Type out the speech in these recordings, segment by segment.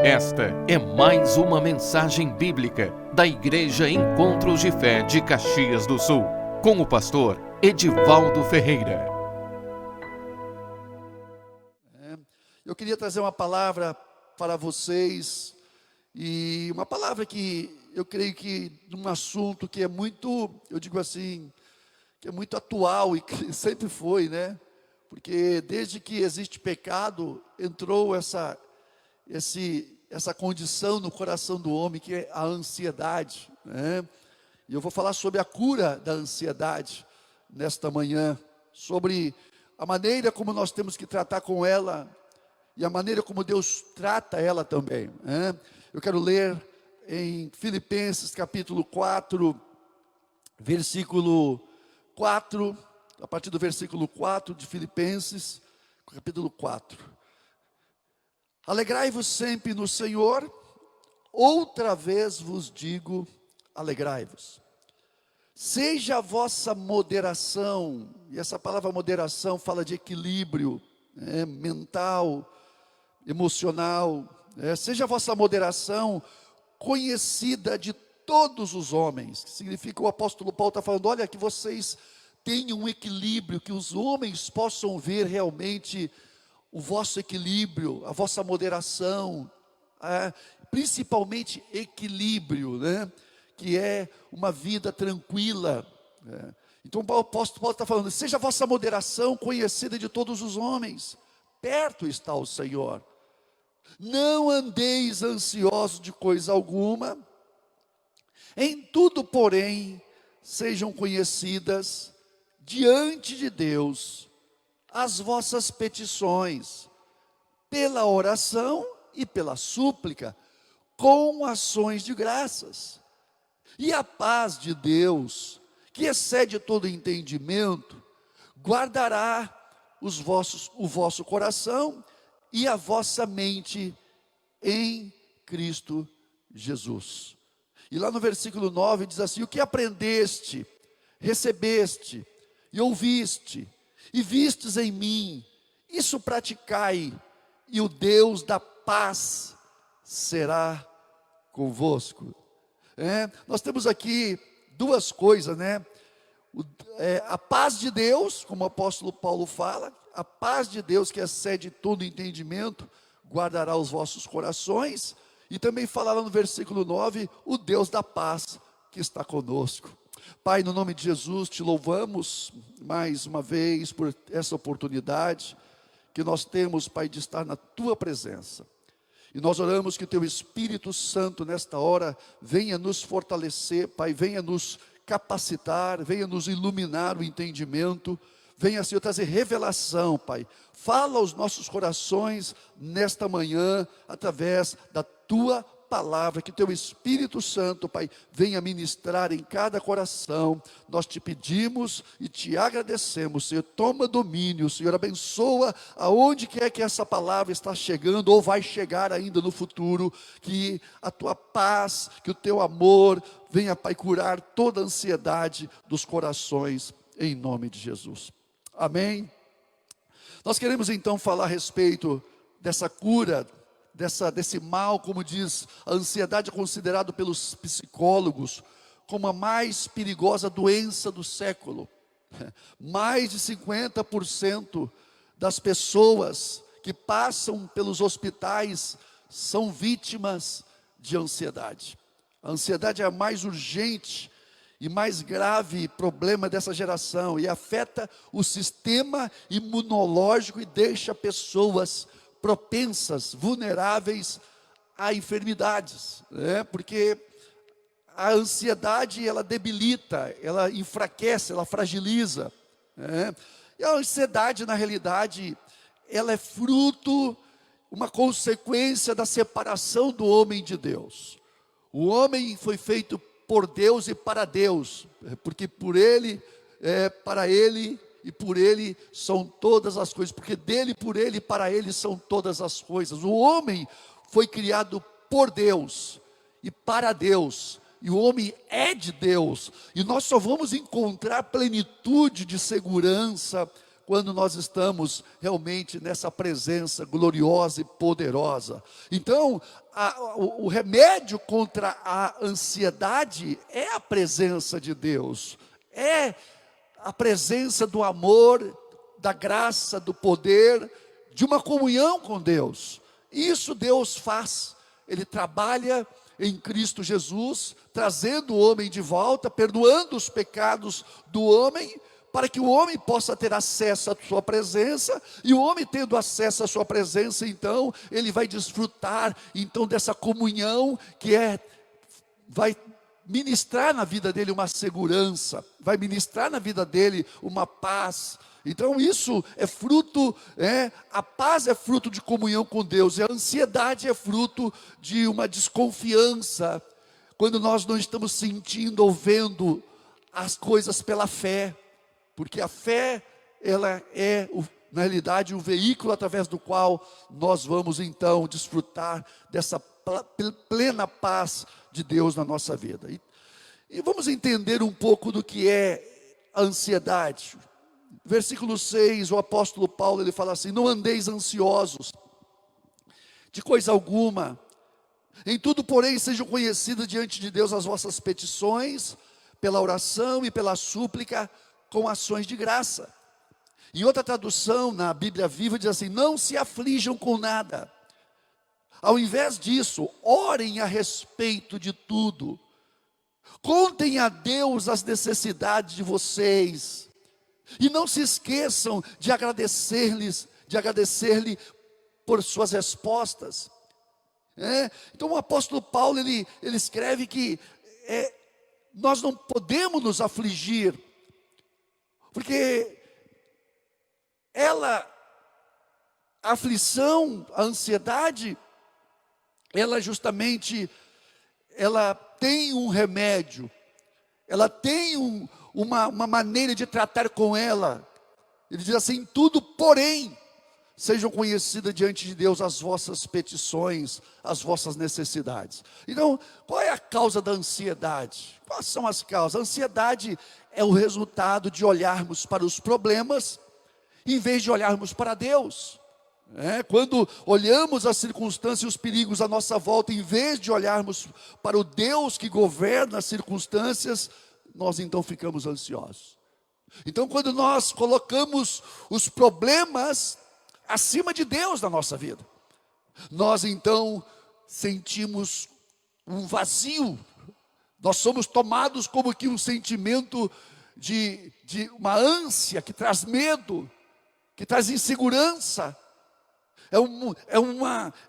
Esta é mais uma mensagem bíblica da Igreja Encontros de Fé de Caxias do Sul, com o pastor Edivaldo Ferreira. Eu queria trazer uma palavra para vocês, e uma palavra que eu creio que num assunto que é muito, eu digo assim, que é muito atual e que sempre foi, né? Porque desde que existe pecado, entrou essa condição no coração do homem, que é a ansiedade, né? E eu vou falar sobre a cura da ansiedade nesta manhã, sobre a maneira como nós temos que tratar com ela e a maneira como Deus trata ela também, né? Eu quero ler em Filipenses capítulo 4, versículo 4, a partir do versículo 4 de Filipenses, capítulo 4. Alegrai-vos sempre no Senhor, outra vez vos digo, alegrai-vos. Seja a vossa moderação, e essa palavra moderação fala de equilíbrio, mental, emocional, seja a vossa moderação conhecida de todos os homens, que significa, o apóstolo Paulo está falando, olha, que vocês tenham um equilíbrio, que os homens possam ver realmente o vosso equilíbrio, a vossa moderação, principalmente equilíbrio, né? Que é uma vida tranquila. Então o apóstolo Paulo está falando, seja a vossa moderação conhecida de todos os homens, perto está o Senhor. Não andeis ansiosos de coisa alguma, em tudo, porém, sejam conhecidas diante de Deus as vossas petições, pela oração e pela súplica, com ações de graças. E a paz de Deus, que excede todo entendimento, guardará o vosso coração e a vossa mente em Cristo Jesus. E lá no versículo 9 diz assim, o que aprendeste, recebeste e ouviste, e vistes em mim, isso praticai, e o Deus da paz será convosco. Nós temos aqui duas coisas, né? A paz de Deus, como o apóstolo Paulo fala, a paz de Deus que excede todo entendimento, guardará os vossos corações, e também fala lá no versículo 9, o Deus da paz que está conosco. Pai, no nome de Jesus, te louvamos mais uma vez por essa oportunidade que nós temos, Pai, de estar na tua presença. E nós oramos que o teu Espírito Santo nesta hora venha nos fortalecer, Pai, venha nos capacitar, venha nos iluminar o entendimento, venha, Senhor, trazer revelação, Pai. Fala aos nossos corações nesta manhã, através da tua palavra, que teu Espírito Santo, Pai, venha ministrar em cada coração. Nós te pedimos e te agradecemos, Senhor. Toma domínio, Senhor, abençoa aonde quer que essa palavra está chegando ou vai chegar ainda no futuro, que a tua paz, que o teu amor venha, Pai, curar toda a ansiedade dos corações, em nome de Jesus. Amém? Nós queremos então falar a respeito dessa cura, desse mal, como diz, a ansiedade é considerada pelos psicólogos como a mais perigosa doença do século. Mais de 50% das pessoas que passam pelos hospitais são vítimas de ansiedade. A ansiedade é a mais urgente e mais grave problema dessa geração, e afeta o sistema imunológico e deixa pessoas propensas, vulneráveis a enfermidades, porque a ansiedade, ela debilita, ela enfraquece, ela fragiliza, e a ansiedade, na realidade, ela é fruto, uma consequência da separação do homem de Deus. O homem foi feito por Deus e para Deus, porque por Ele, para Ele e por Ele são todas as coisas, porque dele, por Ele e para Ele são todas as coisas. O homem foi criado por Deus e para Deus, e o homem é de Deus, e nós só vamos encontrar plenitude de segurança quando nós estamos realmente nessa presença gloriosa e poderosa. Então, o remédio contra a ansiedade é a presença de Deus, é a presença do amor, da graça, do poder, de uma comunhão com Deus. Isso Deus faz, Ele trabalha em Cristo Jesus, trazendo o homem de volta, perdoando os pecados do homem, para que o homem possa ter acesso à sua presença, e o homem tendo acesso à sua presença, então, ele vai desfrutar, então, dessa comunhão, que vai ministrar na vida dele uma segurança, vai ministrar na vida dele uma paz. Então isso é fruto, a paz é fruto de comunhão com Deus, e a ansiedade é fruto de uma desconfiança, quando nós não estamos sentindo ou vendo as coisas pela fé, porque a fé, ela é, na realidade, o veículo através do qual nós vamos então desfrutar dessa plena paz de Deus na nossa vida. E vamos entender um pouco do que é a ansiedade. Versículo 6, o apóstolo Paulo, ele fala assim: não andeis ansiosos de coisa alguma, em tudo, porém, sejam conhecidas diante de Deus as vossas petições, pela oração e pela súplica, com ações de graça. Em outra tradução, na Bíblia Viva, diz assim: não se aflijam com nada. Ao invés disso, orem a respeito de tudo. Contem a Deus as necessidades de vocês. E não se esqueçam de agradecer-lhe por suas respostas. Então o apóstolo Paulo, ele escreve que nós não podemos nos afligir, porque a aflição, a ansiedade, ela tem um remédio, ela tem uma maneira de tratar com ela. Ele diz assim: tudo, porém, sejam conhecidas diante de Deus as vossas petições, as vossas necessidades. Então, qual é a causa da ansiedade? Quais são as causas? A ansiedade é o resultado de olharmos para os problemas, em vez de olharmos para Deus. Quando olhamos as circunstâncias e os perigos à nossa volta, em vez de olharmos para o Deus que governa as circunstâncias, nós então ficamos ansiosos. Então, quando nós colocamos os problemas acima de Deus na nossa vida, nós então sentimos um vazio, nós somos tomados como que um sentimento de uma ânsia que traz medo, que traz insegurança.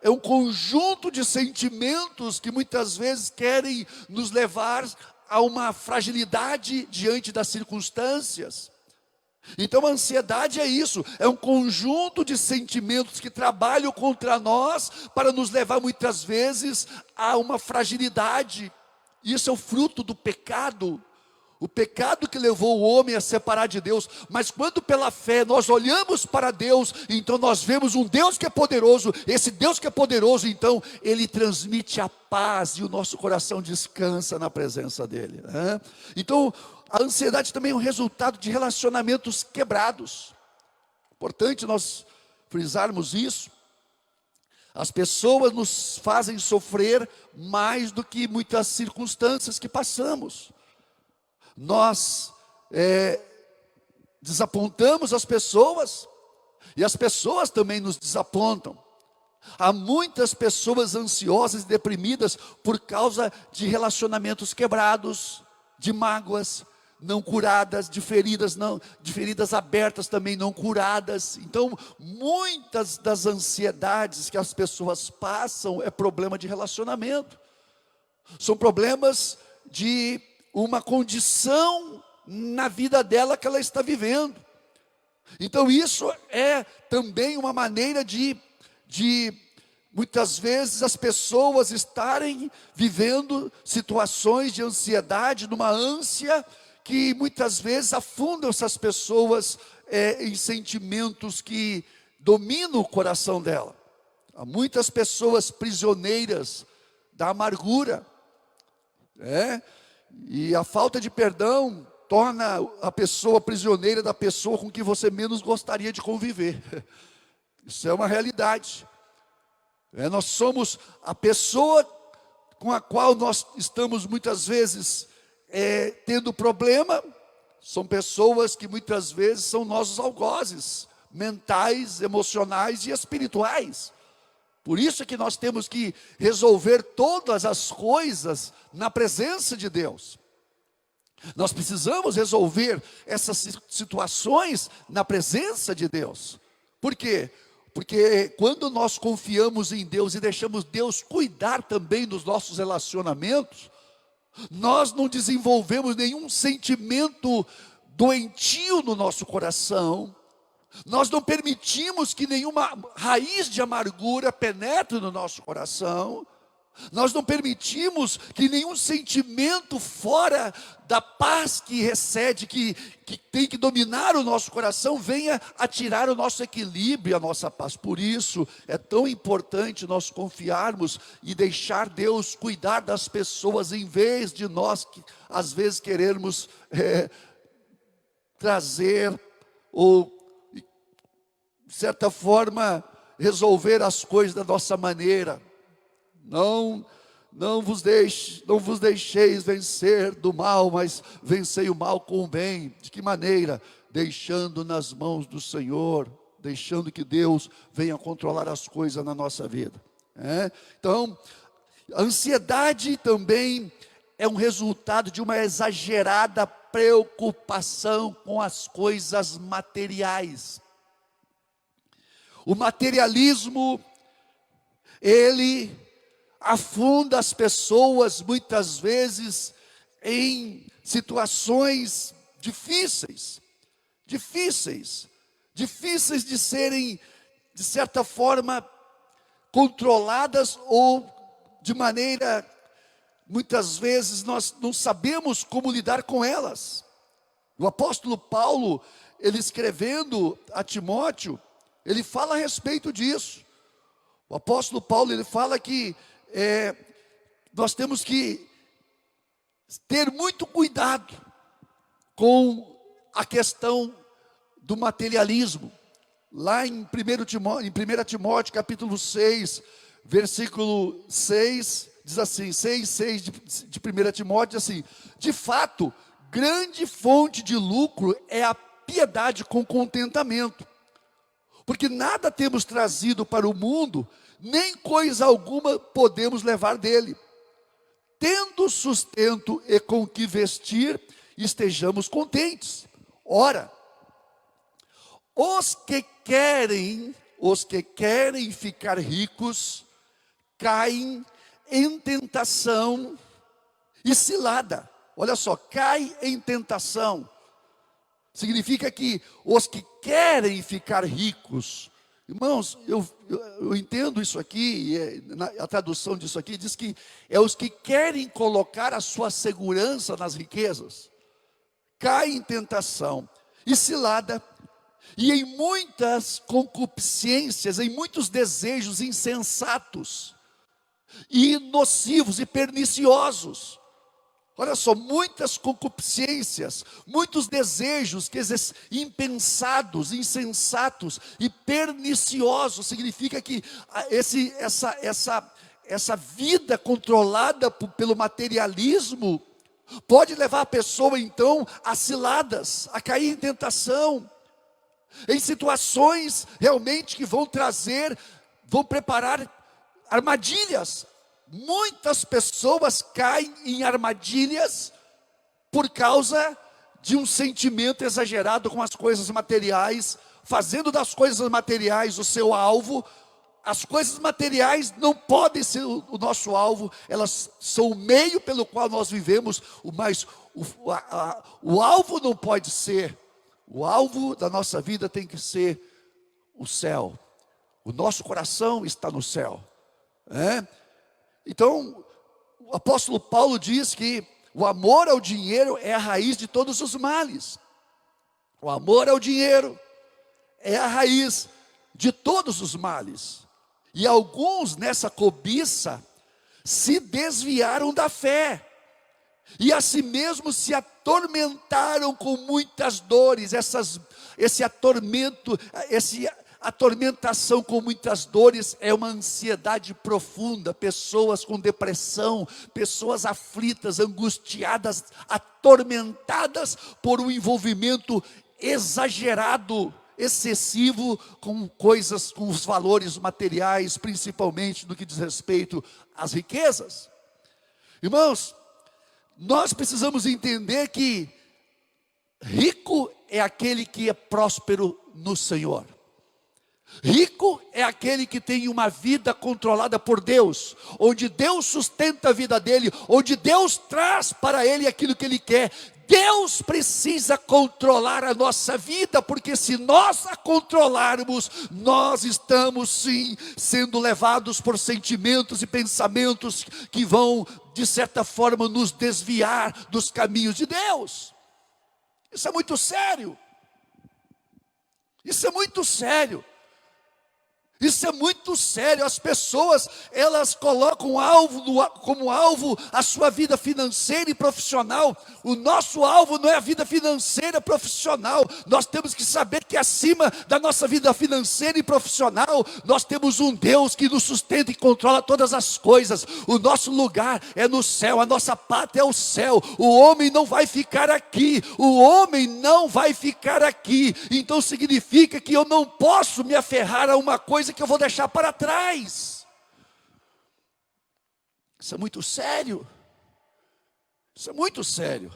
É um conjunto de sentimentos que muitas vezes querem nos levar a uma fragilidade diante das circunstâncias. Então a ansiedade é isso, é um conjunto de sentimentos que trabalham contra nós para nos levar muitas vezes a uma fragilidade. Isso é o fruto do pecado. O pecado que levou o homem a separar de Deus. Mas quando pela fé nós olhamos para Deus, então nós vemos um Deus que é poderoso. Esse Deus que é poderoso, então, Ele transmite a paz e o nosso coração descansa na presença dEle. Então, a ansiedade também é um resultado de relacionamentos quebrados. Importante nós frisarmos isso. As pessoas nos fazem sofrer mais do que muitas circunstâncias que passamos. Nós desapontamos as pessoas, e as pessoas também nos desapontam. Há muitas pessoas ansiosas e deprimidas por causa de relacionamentos quebrados, de mágoas não curadas, de feridas abertas também não curadas. Então, muitas das ansiedades que as pessoas passam é problema de relacionamento. São problemas de uma condição na vida dela que ela está vivendo. Então isso é também uma maneira de muitas vezes as pessoas estarem vivendo situações de ansiedade, numa ânsia que muitas vezes afundam essas pessoas em sentimentos que dominam o coração dela. Há muitas pessoas prisioneiras da amargura, e a falta de perdão torna a pessoa prisioneira da pessoa com que você menos gostaria de conviver. Isso é uma realidade. Nós somos a pessoa com a qual nós estamos muitas vezes tendo problema. São pessoas que muitas vezes são nossos algozes mentais, emocionais e espirituais. Por isso é que nós temos que resolver todas as coisas na presença de Deus. Nós precisamos resolver essas situações na presença de Deus. Por quê? Porque quando nós confiamos em Deus e deixamos Deus cuidar também dos nossos relacionamentos, nós não desenvolvemos nenhum sentimento doentio no nosso coração, nós não permitimos que nenhuma raiz de amargura penetre no nosso coração, nós não permitimos que nenhum sentimento fora da paz que recede, que tem que dominar o nosso coração, venha a tirar o nosso equilíbrio e a nossa paz. Por isso é tão importante nós confiarmos e deixar Deus cuidar das pessoas, em vez de nós, que às vezes, querermos trazer ou, de certa forma, resolver as coisas da nossa maneira. Não vos deixeis vencer do mal, mas vencei o mal com o bem. De que maneira? Deixando nas mãos do Senhor, deixando que Deus venha controlar as coisas na nossa vida. Então, a ansiedade também é um resultado de uma exagerada preocupação com as coisas materiais. O materialismo, ele afunda as pessoas muitas vezes em situações difíceis de serem, de certa forma, controladas, ou de maneira, muitas vezes nós não sabemos como lidar com elas. O apóstolo Paulo, ele escrevendo a Timóteo, ele fala a respeito disso. O apóstolo Paulo, ele fala que nós temos que ter muito cuidado com a questão do materialismo. Lá em 1 Timóteo capítulo 6, versículo 6, diz assim, 6 de 1 Timóteo, diz assim: de fato, grande fonte de lucro é a piedade com contentamento, porque nada temos trazido para o mundo, nem coisa alguma podemos levar dele. Tendo sustento e com que vestir, estejamos contentes. Ora, os que querem ficar ricos, caem em tentação e cilada. Olha só, cai em tentação. Significa que os que querem ficar ricos, irmãos, eu entendo isso aqui, a tradução disso aqui diz que é os que querem colocar a sua segurança nas riquezas, cai em tentação e cilada, e em muitas concupiscências, em muitos desejos insensatos, e nocivos e perniciosos. Olha só, muitas concupiscências, muitos desejos impensados, insensatos e perniciosos. Significa que essa vida controlada pelo materialismo pode levar a pessoa então a ciladas, a cair em tentação, em situações realmente que vão preparar armadilhas. Muitas pessoas caem em armadilhas por causa de um sentimento exagerado com as coisas materiais, fazendo das coisas materiais o seu alvo. As coisas materiais não podem ser o nosso alvo, elas são o meio pelo qual nós vivemos, mas o alvo não pode ser. O alvo da nossa vida tem que ser o céu. O nosso coração está no céu. Então, o apóstolo Paulo diz que o amor ao dinheiro é a raiz de todos os males. O amor ao dinheiro é a raiz de todos os males. E alguns nessa cobiça se desviaram da fé, e a si mesmo se atormentaram com muitas dores. Esse atormentação com muitas dores é uma ansiedade profunda. Pessoas com depressão, pessoas aflitas, angustiadas, atormentadas por um envolvimento exagerado, excessivo com coisas, com os valores materiais, principalmente no que diz respeito às riquezas. Irmãos, nós precisamos entender que rico é aquele que é próspero no Senhor. Rico é aquele que tem uma vida controlada por Deus, onde Deus sustenta a vida dele, onde Deus traz para ele aquilo que ele quer. Deus precisa controlar a nossa vida, porque se nós a controlarmos, nós estamos sim sendo levados por sentimentos e pensamentos que vão, de certa forma, nos desviar dos caminhos de Deus. Isso é muito sério. Isso é muito sério. Isso é muito sério. As pessoas, elas colocam como alvo a sua vida financeira e profissional. O nosso alvo não é a vida financeira e profissional. Nós temos que saber que acima da nossa vida financeira e profissional, nós temos um Deus que nos sustenta e controla todas as coisas. O nosso lugar é no céu, a nossa pátria é o céu. O homem não vai ficar aqui. O homem não vai ficar aqui. Então significa que eu não posso me aferrar a uma coisa que eu vou deixar para trás. Isso é muito sério. Isso é muito sério.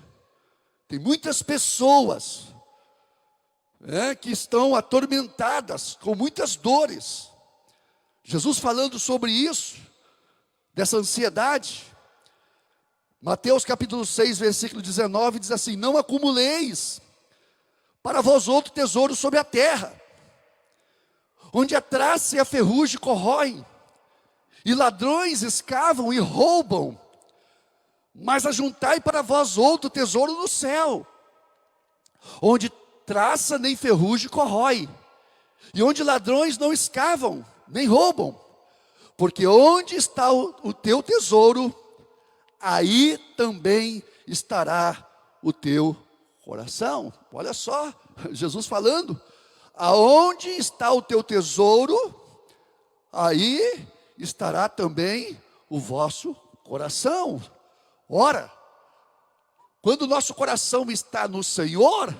Tem muitas pessoas que estão atormentadas com muitas dores. Jesus falando sobre isso, dessa ansiedade, Mateus capítulo 6, versículo 19, diz assim: não acumuleis para vós outro tesouro sobre a terra, onde a traça e a ferrugem corroem, e ladrões escavam e roubam, mas ajuntai para vós outro tesouro no céu, onde traça nem ferrugem corrói, e onde ladrões não escavam, nem roubam, porque onde está o teu tesouro, aí também estará o teu coração. Olha só, Jesus falando. Aonde está o teu tesouro, aí estará também o vosso coração. Ora, quando o nosso coração está no Senhor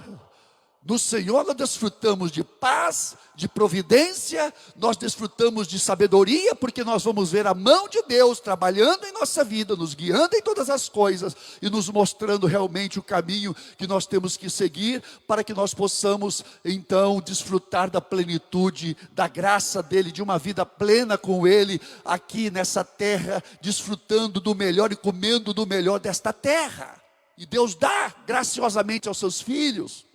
nós desfrutamos de paz, de providência, nós desfrutamos de sabedoria, porque nós vamos ver a mão de Deus trabalhando em nossa vida, nos guiando em todas as coisas, e nos mostrando realmente o caminho que nós temos que seguir, para que nós possamos então desfrutar da plenitude, da graça dEle, de uma vida plena com Ele, aqui nessa terra, desfrutando do melhor e comendo do melhor desta terra. E Deus dá graciosamente aos seus filhos.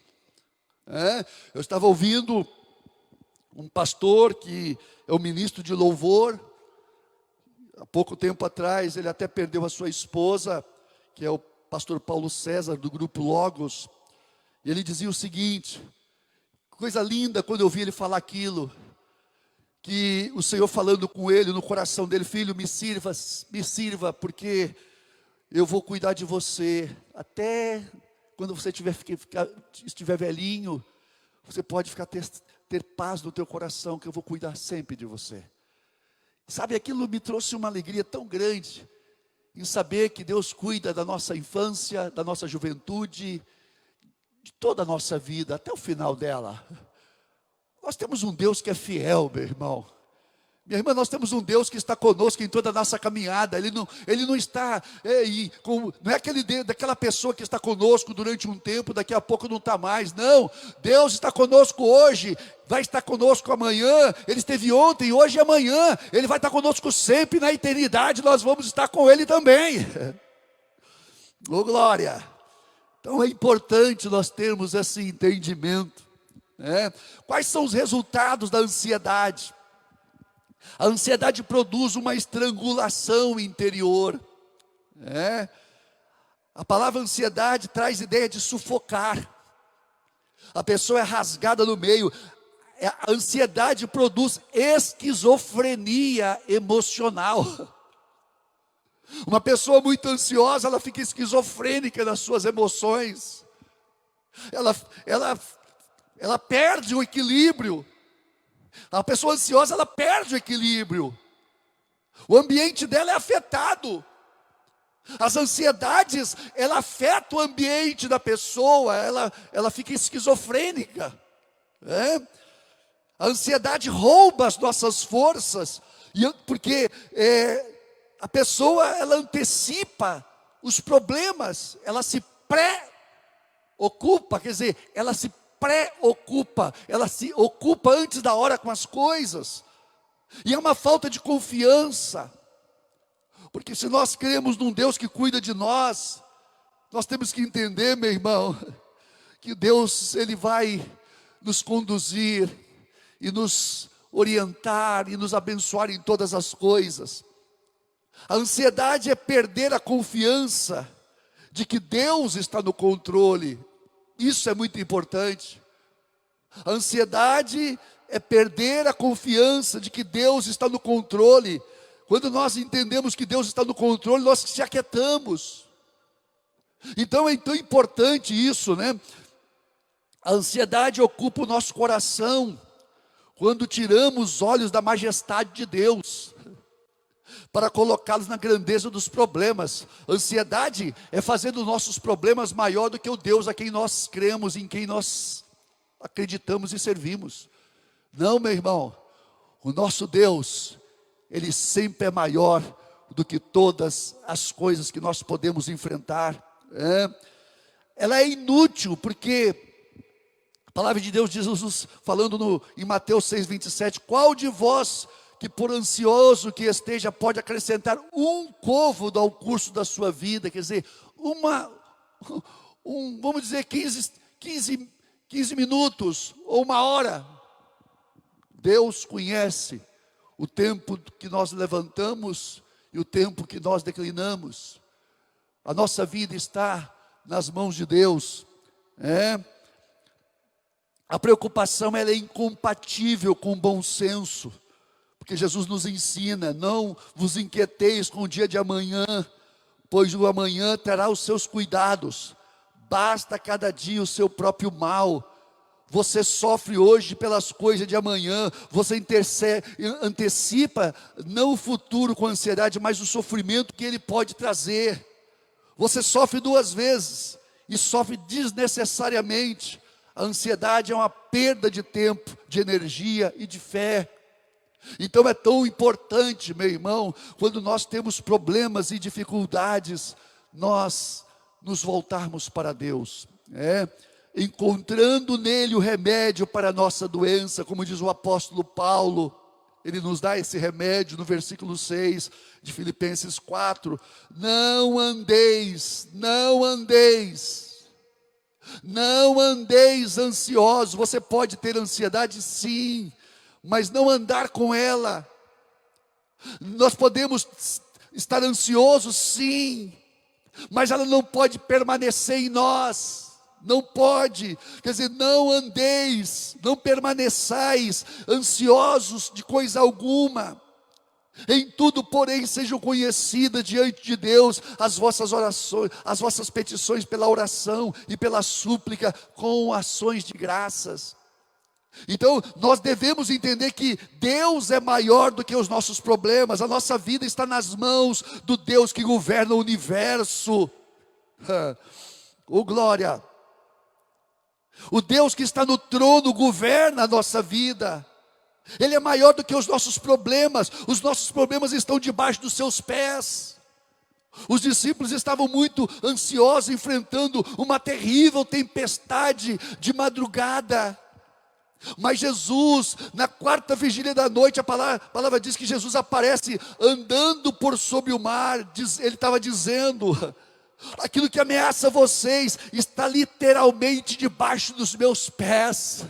Eu estava ouvindo um pastor que é o ministro de louvor. Há pouco tempo atrás ele até perdeu a sua esposa, que é o pastor Paulo César, do grupo Logos. E ele dizia o seguinte, coisa linda quando eu vi ele falar aquilo, que o Senhor falando com ele no coração dele: filho, me sirva, porque eu vou cuidar de você até quando você estiver velhinho. Você pode ter paz no teu coração, que eu vou cuidar sempre de você. Sabe, aquilo me trouxe uma alegria tão grande, em saber que Deus cuida da nossa infância, da nossa juventude, de toda a nossa vida, até o final dela. Nós temos um Deus que é fiel, meu irmão. Minha irmã, nós temos um Deus que está conosco em toda a nossa caminhada. Ele não está, não é daquela pessoa que está conosco durante um tempo, daqui a pouco não está mais. Não, Deus está conosco hoje, vai estar conosco amanhã. Ele esteve ontem, hoje e amanhã. Ele vai estar conosco sempre, na eternidade nós vamos estar com Ele também. Oh, glória! Então é importante nós termos esse entendimento. Quais são os resultados da ansiedade? A ansiedade produz uma estrangulação interior. A palavra ansiedade traz ideia de sufocar. A pessoa é rasgada no meio. A ansiedade produz esquizofrenia emocional. Uma pessoa muito ansiosa, ela fica esquizofrênica nas suas emoções. Ela perde o equilíbrio. A pessoa ansiosa, ela perde o equilíbrio. O ambiente dela é afetado. As ansiedades, ela afeta o ambiente da pessoa, ela fica esquizofrênica. A ansiedade rouba as nossas forças, porque a pessoa, ela antecipa os problemas, ela se pré-ocupa, quer dizer, ela se preocupa, ela se ocupa antes da hora com as coisas, e é uma falta de confiança, porque se nós cremos num Deus que cuida de nós, nós temos que entender, meu irmão, que Deus, Ele vai nos conduzir, e nos orientar, e nos abençoar em todas as coisas. A ansiedade é perder a confiança de que Deus está no controle. Isso é muito importante. A ansiedade é perder a confiança de que Deus está no controle. Quando nós entendemos que Deus está no controle, nós se aquietamos. Então é tão importante isso, né? A ansiedade ocupa o nosso coração quando tiramos os olhos da majestade de Deus para colocá-los na grandeza dos problemas. Ansiedade é fazer dos nossos problemas maior do que o Deus a quem nós cremos, em quem nós acreditamos e servimos. Não, meu irmão, o nosso Deus, Ele sempre é maior do que todas as coisas que nós podemos enfrentar. Ela é inútil, porque a palavra de Deus diz, Jesus falando em Mateus 6,27, qual de vós que por ansioso que esteja pode acrescentar um côvado ao curso da sua vida? Quer dizer, vamos dizer 15 minutos ou uma hora. Deus conhece o tempo que nós levantamos e o tempo que nós declinamos. A nossa vida está nas mãos de Deus. A preocupação, ela é incompatível com o bom senso, porque Jesus nos ensina, não vos inquieteis com o dia de amanhã, pois o amanhã terá os seus cuidados, basta cada dia o seu próprio mal. Você sofre hoje pelas coisas de amanhã, você antecipa não o futuro com ansiedade, mas o sofrimento que ele pode trazer. Você sofre duas vezes, e sofre desnecessariamente. A ansiedade é uma perda de tempo, de energia e de fé. Então é tão importante, meu irmão, quando nós temos problemas e dificuldades, nós nos voltarmos para Deus, encontrando nele o remédio para a nossa doença, como diz o apóstolo Paulo. Ele nos dá esse remédio no versículo 6 de Filipenses 4. Não andeis ansiosos. Você pode ter ansiedade, sim, mas não andar com ela. Nós podemos estar ansiosos, sim, mas ela não pode permanecer em nós. Não pode, quer dizer, não permaneçais ansiosos de coisa alguma. Em tudo, porém, sejam conhecidas diante de Deus as vossas orações, as vossas petições pela oração e pela súplica com ações de graças. Então, nós devemos entender que Deus é maior do que os nossos problemas. A nossa vida está nas mãos do Deus que governa o universo. Oh, glória! O Deus que está no trono governa a nossa vida. Ele é maior do que os nossos problemas. Os nossos problemas estão debaixo dos seus pés. Os discípulos estavam muito ansiosos, enfrentando uma terrível tempestade de madrugada. Mas Jesus, na quarta vigília da noite, a palavra diz que Jesus aparece andando por sobre o mar. Ele estava dizendo: aquilo que ameaça vocês está literalmente debaixo dos meus pés.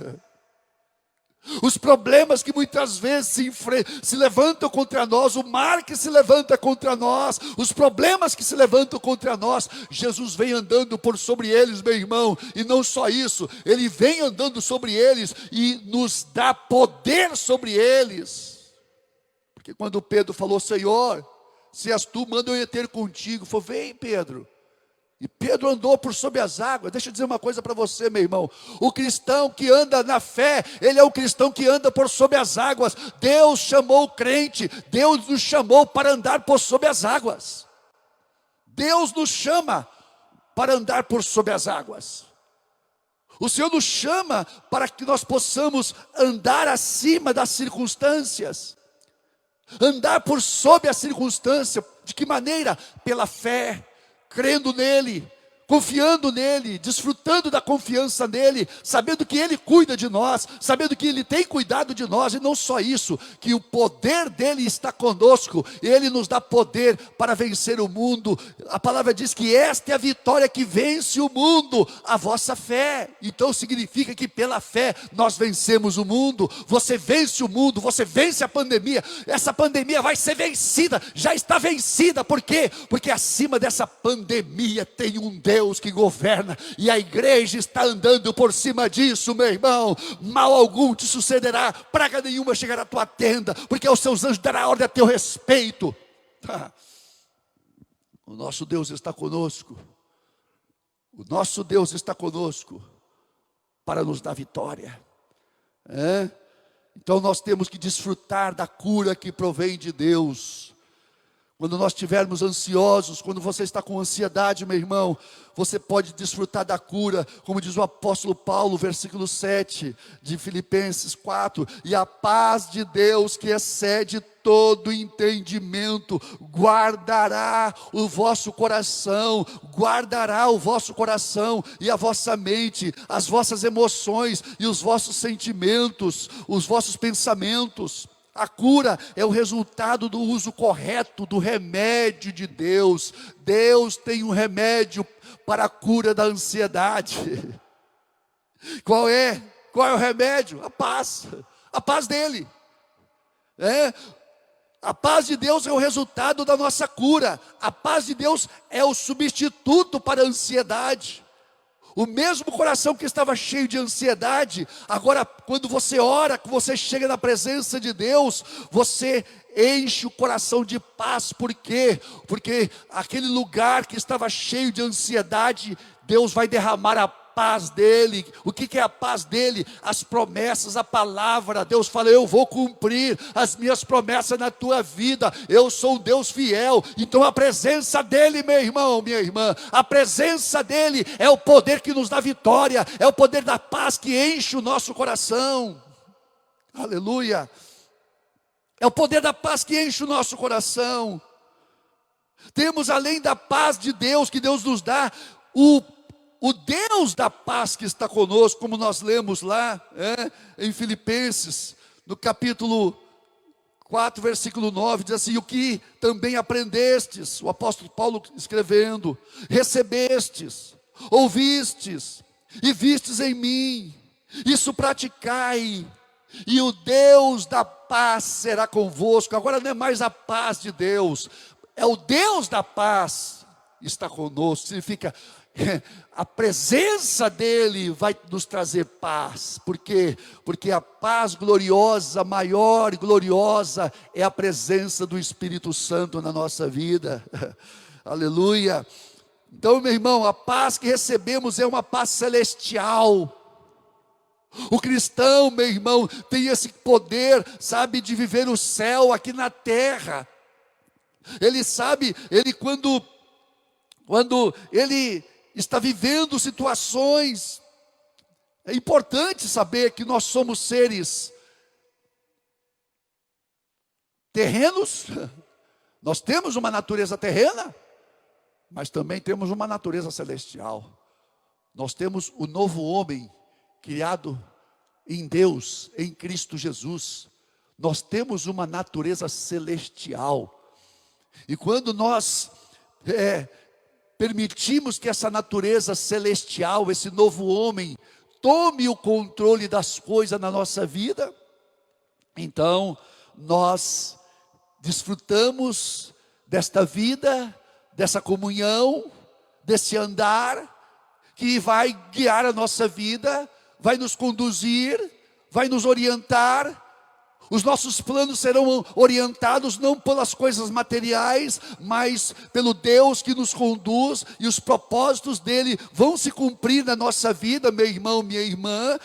Os problemas que muitas vezes se levantam contra nós, o mar que se levanta contra nós, os problemas que se levantam contra nós, Jesus vem andando por sobre eles, meu irmão. E não só isso, Ele vem andando sobre eles e nos dá poder sobre eles. Porque quando Pedro falou: Senhor, se és tu, manda eu ir ter contigo. Falou, vem Pedro. E Pedro andou por sobre as águas. Deixa eu dizer uma coisa para você, meu irmão. O cristão que anda na fé, ele é o cristão que anda por sobre as águas. Deus chamou o crente, Deus nos chamou para andar por sobre as águas. Deus nos chama para andar por sobre as águas. O Senhor nos chama para que nós possamos andar acima das circunstâncias. Andar por sobre a circunstância. De que maneira? Pela fé. Crendo nele, confiando nele, desfrutando da confiança nele, sabendo que ele cuida de nós, sabendo que ele tem cuidado de nós, e não só isso, que o poder dele está conosco, ele nos dá poder para vencer o mundo. A palavra diz que esta é a vitória que vence o mundo, a vossa fé. Então significa que pela fé nós vencemos o mundo. Você vence o mundo, você vence a pandemia. Essa pandemia vai ser vencida, já está vencida. Por quê? Porque acima dessa pandemia tem um Deus que governa, e a igreja está andando por cima disso, meu irmão. Mal algum te sucederá, praga nenhuma chegará à tua tenda, porque aos seus anjos dará ordem a teu respeito. O nosso Deus está conosco. O nosso Deus está conosco para nos dar vitória. Então nós temos que desfrutar da cura que provém de Deus. Quando nós estivermos ansiosos, quando você está com ansiedade, meu irmão, você pode desfrutar da cura, como diz o apóstolo Paulo, versículo 7 de Filipenses 4, e a paz de Deus que excede todo entendimento, guardará o vosso coração e a vossa mente, as vossas emoções e os vossos sentimentos, os vossos pensamentos. A cura é o resultado do uso correto do remédio de Deus. Deus tem um remédio para a cura da ansiedade. Qual é o remédio? A paz dele. A paz de Deus é o resultado da nossa cura. A paz de Deus é o substituto para a ansiedade. O mesmo coração que estava cheio de ansiedade, agora quando você ora, que você chega na presença de Deus, você enche o coração de paz. Por quê? Porque aquele lugar que estava cheio de ansiedade, Deus vai derramar a paz dele. O que é a paz dele? As promessas, a palavra. Deus fala, eu vou cumprir as minhas promessas na tua vida, eu sou um Deus fiel. Então a presença dele, meu irmão, minha irmã, a presença dele é o poder que nos dá vitória, é o poder da paz que enche o nosso coração. Aleluia. É o poder da paz que enche o nosso coração. Temos, além da paz de Deus que Deus nos dá, o Deus da paz que está conosco, como nós lemos lá em Filipenses, no capítulo 4, versículo 9, diz assim, o que também aprendestes, o apóstolo Paulo escrevendo, recebestes, ouvistes e vistes em mim, isso praticai, e o Deus da paz será convosco. Agora não é mais a paz de Deus, é o Deus da paz está conosco. Significa, a presença dele vai nos trazer paz. Por quê? Porque a paz gloriosa, maior e gloriosa, é a presença do Espírito Santo na nossa vida. Aleluia. Então, meu irmão, a paz que recebemos é uma paz celestial. O cristão, meu irmão, tem esse poder, sabe, de viver o céu aqui na terra. Ele sabe, quando ele está vivendo situações, é importante saber que nós somos seres terrenos. Nós temos uma natureza terrena, mas também temos uma natureza celestial. Nós temos o novo homem criado em Deus, em Cristo Jesus. Nós temos uma natureza celestial. E quando nós permitimos que essa natureza celestial, esse novo homem, tome o controle das coisas na nossa vida, então nós desfrutamos desta vida, dessa comunhão, desse andar, que vai guiar a nossa vida, vai nos conduzir, vai nos orientar. Os nossos planos serão orientados não pelas coisas materiais, mas pelo Deus que nos conduz, e os propósitos dele vão se cumprir na nossa vida, meu irmão, minha irmã,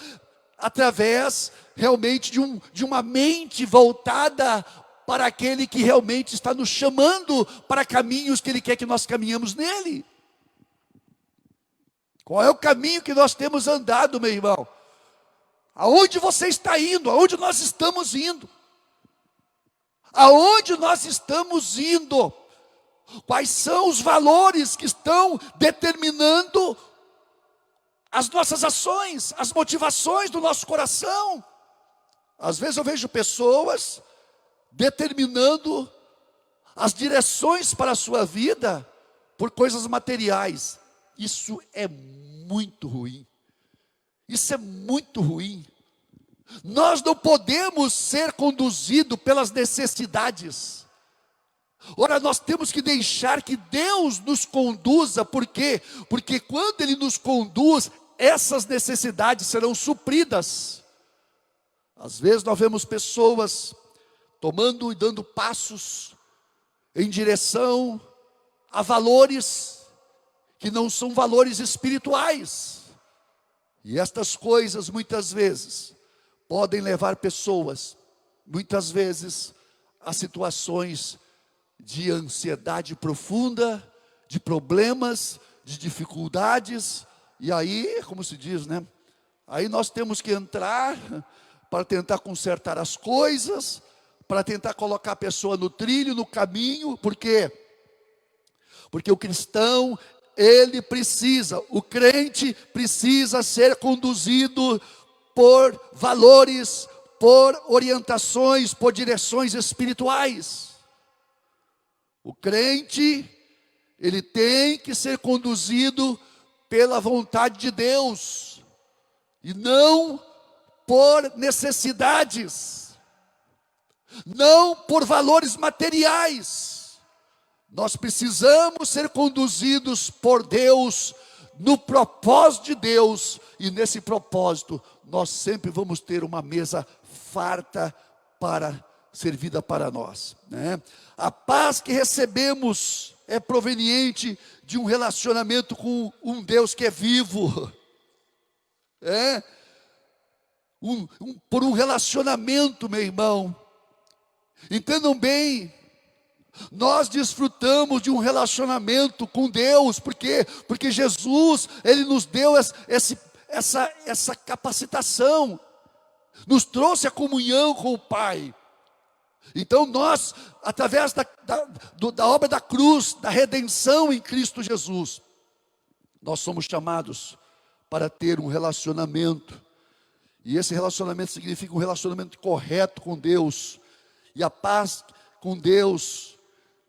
através realmente de uma mente voltada para aquele que realmente está nos chamando para caminhos que ele quer que nós caminhamos nele. Qual é o caminho que nós temos andado, meu irmão? Aonde você está indo? Aonde nós estamos indo? Aonde nós estamos indo? Quais são os valores que estão determinando as nossas ações, as motivações do nosso coração? Às vezes eu vejo pessoas determinando as direções para a sua vida por coisas materiais. Isso é muito ruim. Isso é muito ruim. Nós não podemos ser conduzidos pelas necessidades. Ora, nós temos que deixar que Deus nos conduza. Por quê? Porque quando Ele nos conduz, essas necessidades serão supridas. Às vezes nós vemos pessoas tomando e dando passos em direção a valores que não são valores espirituais. E estas coisas muitas vezes podem levar pessoas, muitas vezes, a situações de ansiedade profunda, de problemas, de dificuldades. E aí, como se diz, né? Aí nós temos que entrar para tentar consertar as coisas, para tentar colocar a pessoa no trilho, no caminho. Por quê? Porque o cristão, o crente precisa ser conduzido por valores, por orientações, por direções espirituais. O crente, ele tem que ser conduzido pela vontade de Deus, e não por necessidades, não por valores materiais. Nós precisamos ser conduzidos por Deus, no propósito de Deus, e nesse propósito, nós sempre vamos ter uma mesa farta para servida para nós, né? A paz que recebemos é proveniente de um relacionamento com um Deus que é vivo, por um relacionamento, meu irmão. Entendam bem, nós desfrutamos de um relacionamento com Deus, porque Jesus, Ele nos deu essa capacitação, nos trouxe a comunhão com o Pai. Então nós, através da obra da cruz, da redenção em Cristo Jesus, nós somos chamados para ter um relacionamento, e esse relacionamento significa um relacionamento correto com Deus, e a paz com Deus,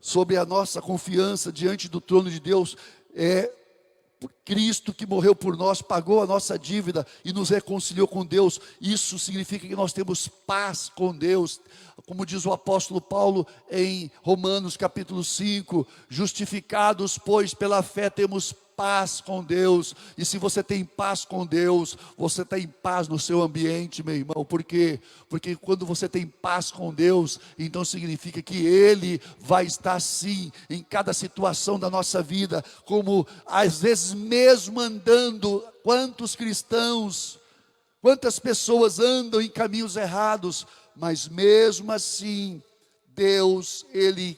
sobre a nossa confiança diante do trono de Deus, é Cristo que morreu por nós, pagou a nossa dívida e nos reconciliou com Deus. Isso significa que nós temos paz com Deus. Como diz o apóstolo Paulo em Romanos capítulo 5, justificados, pois, pela fé temos paz com Deus. E se você tem paz com Deus, você tem paz no seu ambiente, meu irmão. Por quê? Porque quando você tem paz com Deus, então significa que Ele vai estar sim em cada situação da nossa vida. Como às vezes mesmo andando, quantos cristãos, quantas pessoas andam em caminhos errados, mas mesmo assim, Deus, Ele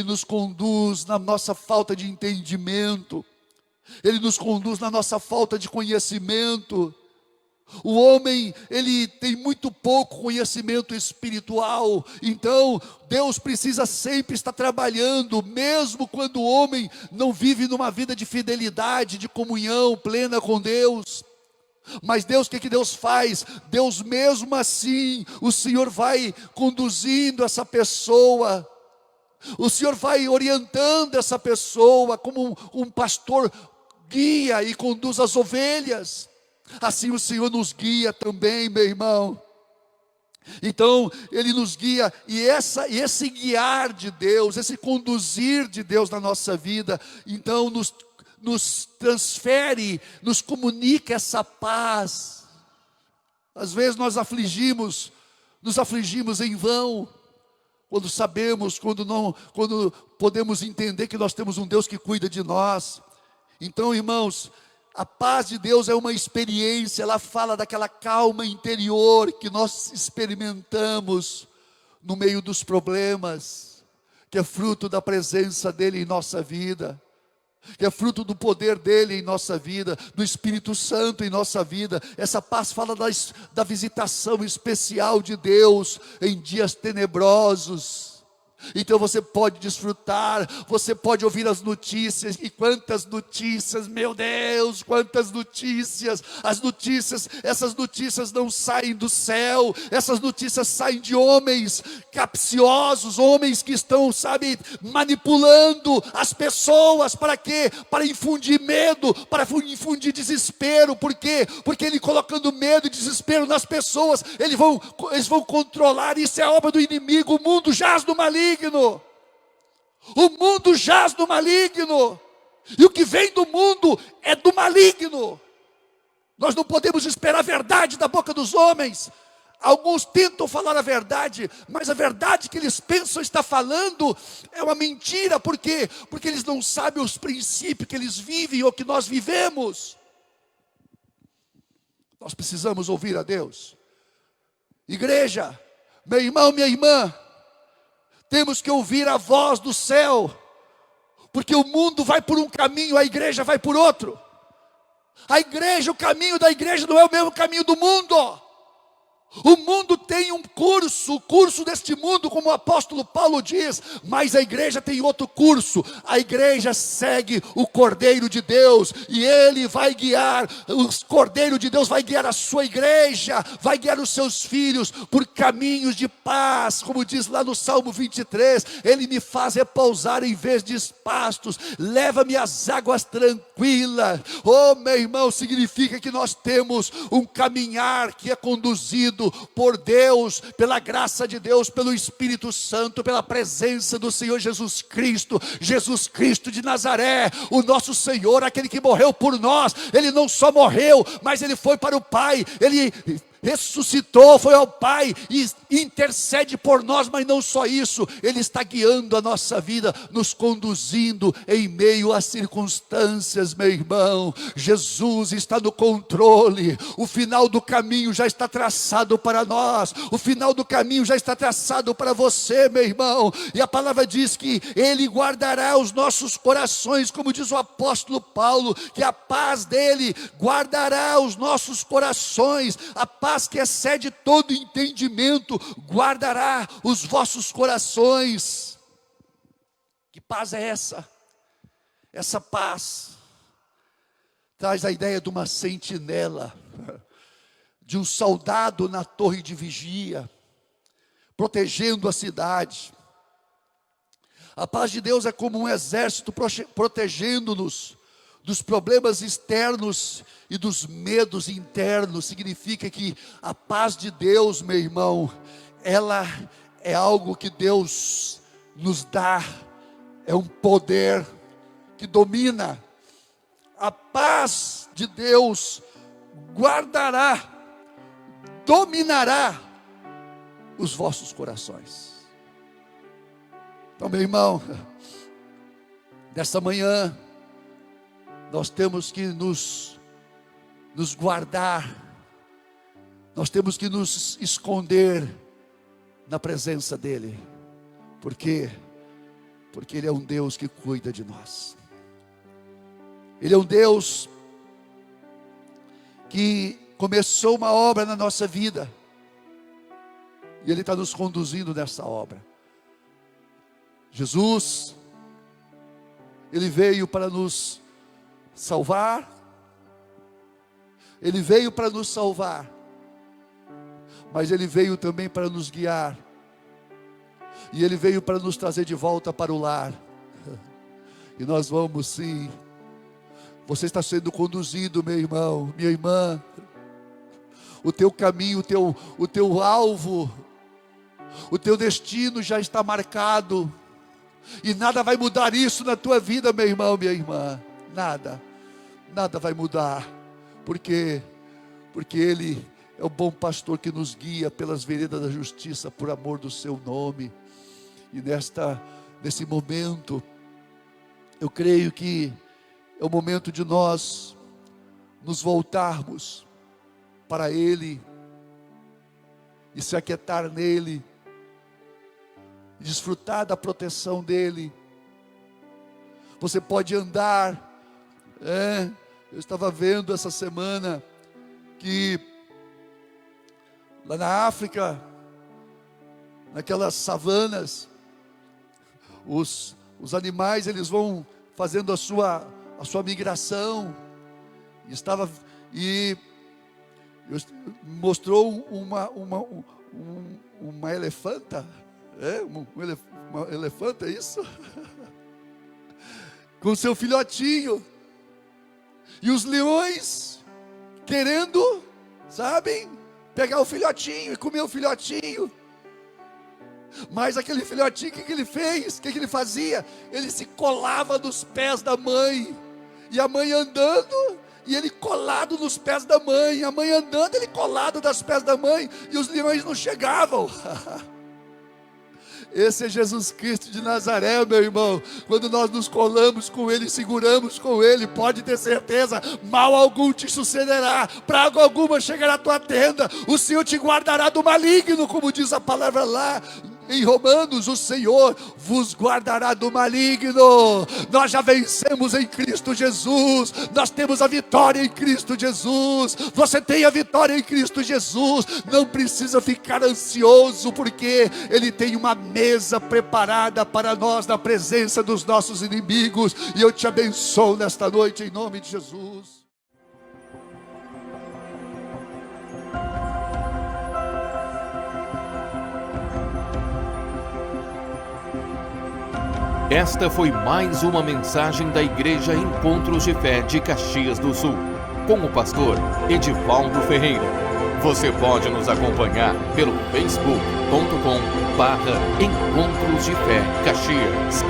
nos conduz na nossa falta de entendimento, Ele nos conduz na nossa falta de conhecimento. O homem, ele tem muito pouco conhecimento espiritual, então Deus precisa sempre estar trabalhando, mesmo quando o homem não vive numa vida de fidelidade, de comunhão plena com Deus. Mas Deus, o que Deus faz? Deus mesmo assim, o Senhor vai conduzindo essa pessoa, o Senhor vai orientando essa pessoa, como um pastor guia e conduz as ovelhas. Assim o Senhor nos guia também, meu irmão. Então Ele nos guia, e esse guiar de Deus, esse conduzir de Deus na nossa vida, então nos transfere, nos comunica essa paz. Às vezes nós nos afligimos em vão, quando sabemos, quando podemos entender que nós temos um Deus que cuida de nós. Então, irmãos, a paz de Deus é uma experiência, ela fala daquela calma interior que nós experimentamos no meio dos problemas, que é fruto da presença dEle em nossa vida, que é fruto do poder dEle em nossa vida, do Espírito Santo em nossa vida. Essa paz fala da visitação especial de Deus em dias tenebrosos. Então você pode desfrutar, você pode ouvir as notícias, e quantas notícias, meu Deus, quantas notícias. Essas notícias não saem do céu, essas notícias saem de homens capciosos, homens que estão, manipulando as pessoas. Para quê? Para infundir medo, para infundir desespero. Por quê? Porque ele, colocando medo e desespero nas pessoas, eles vão controlar. Isso é obra do inimigo. O mundo jaz no maligno. O mundo jaz no maligno, e o que vem do mundo é do maligno. Nós não podemos esperar a verdade da boca dos homens. Alguns tentam falar a verdade, mas a verdade que eles pensam estar falando é uma mentira. Por quê? Porque eles não sabem os princípios que eles vivem ou que nós vivemos. Nós precisamos ouvir a Deus. Igreja, meu irmão, minha irmã, temos que ouvir a voz do céu, porque o mundo vai por um caminho, a igreja vai por outro. O caminho da igreja não é o mesmo caminho do mundo. O mundo tem um curso, o curso deste mundo, como o apóstolo Paulo diz, mas a igreja tem outro curso. A igreja segue o Cordeiro de Deus, e ele vai guiar, o Cordeiro de Deus vai guiar a sua igreja, vai guiar os seus filhos por caminhos de paz, como diz lá no Salmo 23, ele me faz repousar em vez de pastos, leva-me às águas tranquilas. Oh, meu irmão, significa que nós temos um caminhar que é conduzido por Deus, pela graça de Deus, pelo Espírito Santo, pela presença do Senhor Jesus Cristo de Nazaré, o nosso Senhor, aquele que morreu por nós. Ele não só morreu, mas ele foi para o Pai, ele ressuscitou, foi ao Pai e intercede por nós. Mas não só isso, ele está guiando a nossa vida, nos conduzindo em meio às circunstâncias. Meu irmão, Jesus está no controle. O final do caminho já está traçado para nós, o final do caminho já está traçado para você, meu irmão. E a palavra diz que ele guardará os nossos corações, como diz o apóstolo Paulo, que a paz dele guardará os nossos corações. A paz que excede todo entendimento guardará os vossos corações. Que paz é essa? Essa paz traz a ideia de uma sentinela, de um soldado na torre de vigia, protegendo a cidade. A paz de Deus é como um exército protegendo-nos dos problemas externos e dos medos internos. Significa que a paz de Deus, meu irmão, ela é algo que Deus nos dá, é um poder que domina. A paz de Deus guardará, dominará os vossos corações. Então, meu irmão, nessa manhã, nós temos que nos guardar, nós temos que nos esconder na presença dEle. Por quê? Porque Ele é um Deus que cuida de nós. Ele é um Deus que começou uma obra na nossa vida, e Ele está nos conduzindo nessa obra. Jesus, Ele veio para nos salvar, Ele veio para nos salvar, mas Ele veio também para nos guiar, e Ele veio para nos trazer de volta para o lar. E nós vamos sim. Você está sendo conduzido, meu irmão, minha irmã. O teu caminho, o teu alvo, o teu destino já está marcado, e nada vai mudar isso na tua vida, meu irmão, minha irmã. Nada vai mudar. Por quê? Porque Ele é o bom pastor que nos guia pelas veredas da justiça por amor do seu nome. E nesse momento, eu creio que é o momento de nós nos voltarmos para Ele e se aquietar nele, e desfrutar da proteção dEle. Você pode andar, eu estava vendo essa semana que lá na África, naquelas savanas, os animais eles vão fazendo a sua migração. Mostrou uma elefanta, uma elefanta, isso? Com seu filhotinho, e os leões querendo, sabem, pegar o filhotinho e comer o filhotinho. Mas aquele filhotinho, o que ele fez? O que ele fazia? Ele se colava nos pés da mãe, e a mãe andando, e ele colado nos pés da mãe, a mãe andando, ele colado nos pés da mãe, e os leões não chegavam. Esse é Jesus Cristo de Nazaré, meu irmão. Quando nós nos colamos com Ele, seguramos com Ele, pode ter certeza, mal algum te sucederá, praga alguma chegará à tua tenda, o Senhor te guardará do maligno, como diz a palavra lá em Romanos, o Senhor vos guardará do maligno. Nós já vencemos em Cristo Jesus, nós temos a vitória em Cristo Jesus. Você tem a vitória em Cristo Jesus, não precisa ficar ansioso, porque Ele tem uma mesa preparada para nós na presença dos nossos inimigos. E eu te abençoo nesta noite em nome de Jesus. Esta foi mais uma mensagem da Igreja Encontros de Fé de Caxias do Sul, com o pastor Edivaldo Ferreira. Você pode nos acompanhar pelo facebook.com/Encontros de Fé Caxias.